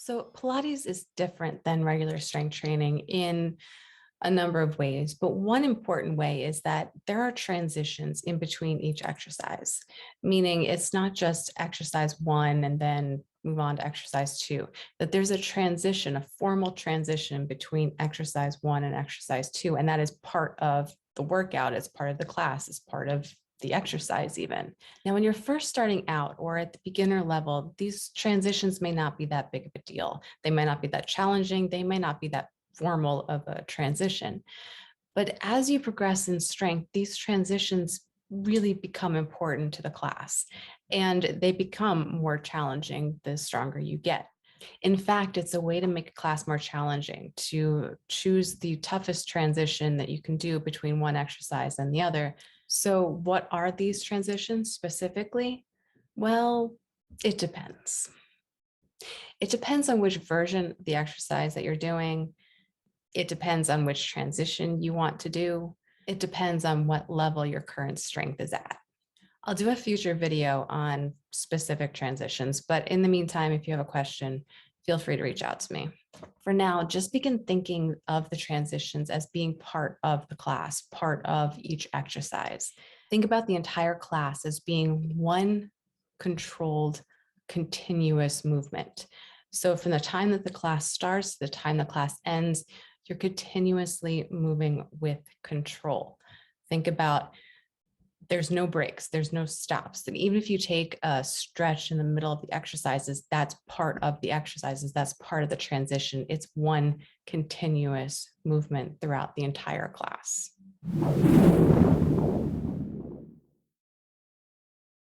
So Pilates is different than regular strength training in a number of ways, but one important way is that there are transitions in between each exercise, meaning it's not just exercise one and then move on to exercise two, that there's a transition, a formal transition between exercise one and exercise two. And that is part of the workout, it's part of the class, it's part of the exercise even. Now, when you're first starting out or at the beginner level, these transitions may not be that big of a deal. They may not be that challenging. They may not be that formal of a transition. But as you progress in strength, these transitions really become important to the class and they become more challenging the stronger you get. In fact, it's a way to make a class more challenging, to choose the toughest transition that you can do between one exercise and the other. So what are these transitions specifically? Well, it depends. It depends on which version of the exercise that you're doing. It depends on which transition you want to do. It depends on what level your current strength is at. I'll do a future video on specific transitions, but in the meantime, if you have a question, feel free to reach out to me. For now, just begin thinking of the transitions as being part of the class, part of each exercise. Think about the entire class as being one controlled, continuous movement. So from the time that the class starts to the time the class ends, you're continuously moving with control. Think about there's no breaks, there's no stops. And even if you take a stretch in the middle of the exercises, that's part of the exercises, that's part of the transition. It's one continuous movement throughout the entire class.